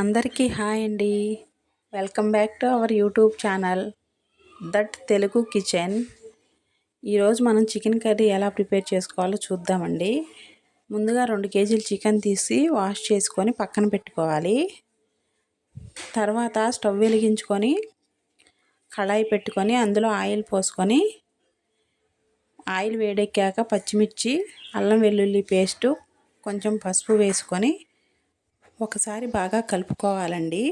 అందరికీ హాయ్ అండి. Welcome back to our YouTube channel that Telugu kitchen. ఈరోజు మనం చికెన్ కర్రీ ఎలా ప్రిపేర్ చేసుకోవాలో చూద్దామండి. ముందుగా 2 కేజీలు చికెన్ తీసి వాష్ చేసుకొని పక్కన పెట్టుకోవాలి. తర్వాత స్టవ్ వెలిగించుకొని కళాయి పెట్టుకొని అందులో ఆయిల్ పోసుకొని ఆయిల్ వేడెక్కాక పచ్చిమిర్చి, అల్లం వెల్లుల్లి పేస్టు, కొంచెం పసుపు వేసుకొని ఒకసారి బాగా కలుపుకోవాలండి.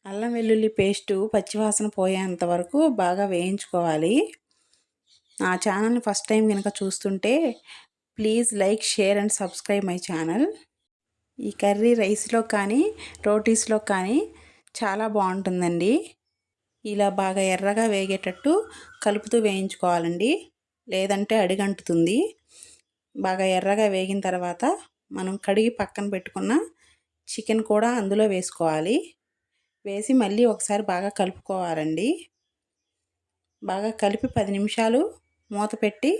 అల్లం వెల్లుల్లి పేస్టు పచ్చివాసన పోయేంత వరకు బాగా వేయించుకోవాలి. నా ఛానల్ని ఫస్ట్ టైం కనుక చూస్తుంటే please like, share and subscribe my channel. ఈ కర్రీ రైస్లో కానీ రోటీస్లో కానీ చాలా బాగుంటుందండి. ఇలా బాగా ఎర్రగా వేగేటట్టు కలుపుతూ వేయించుకోవాలండి, లేదంటే అడిగంటుతుంది. బాగా ఎర్రగా వేగిన తర్వాత మనం కడిగి పక్కన పెట్టుకున్న చికెన్ కూడా అందులో వేసుకోవాలి. వేసి మళ్ళీ ఒకసారి బాగా కలుపుకోవాలండి. బాగా కలిపి 10 నిమిషాలు మూత పెట్టి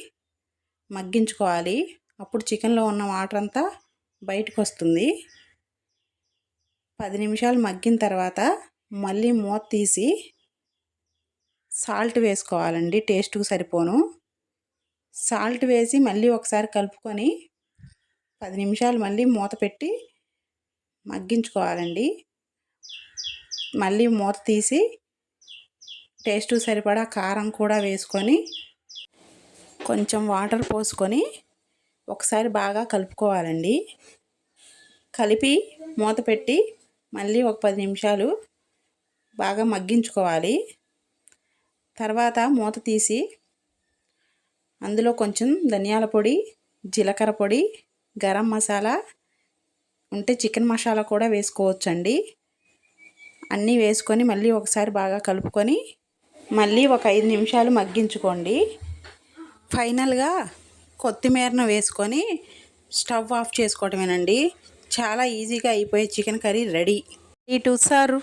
మగ్గించుకోవాలి. అప్పుడు చికెన్లో ఉన్న వాటర్ అంతా బయటకు వస్తుంది. 10 నిమిషాలు మగ్గిన తర్వాత మళ్ళీ మూత తీసి సాల్ట్ వేసుకోవాలండి, టేస్ట్కు సరిపోను. సాల్ట్ వేసి మళ్ళీ ఒకసారి కలుపుకొని 10 నిమిషాలు మళ్ళీ మూత పెట్టి మగ్గించుకోవాలండి. మళ్ళీ మూత తీసి టేస్ట్కు సరిపడా కారం కూడా వేసుకొని కొంచెం వాటర్ పోసుకొని ఒకసారి బాగా కలుపుకోవాలండి. కలిపి మూత పెట్టి మళ్ళీ ఒక 10 నిమిషాలు బాగా మగ్గించుకోవాలి. తర్వాత మూత తీసి అందులో కొంచెం ధనియాల పొడి, జీలకర్ర పొడి, గరం మసాలా ఉంటే చికెన్ మసాలా కూడా వేసుకోవచ్చండి. అన్నీ వేసుకొని మళ్ళీ ఒకసారి బాగా కలుపుకొని మళ్ళీ ఒక 5 నిమిషాలు మగ్గించుకోండి. ఫైనల్గా కొత్తిమీరను వేసుకొని స్టవ్ ఆఫ్ చేసుకోవటమేనండి. చాలా ఈజీగా అయిపోయే చికెన్ కర్రీ రెడీ. ఇటు సారు.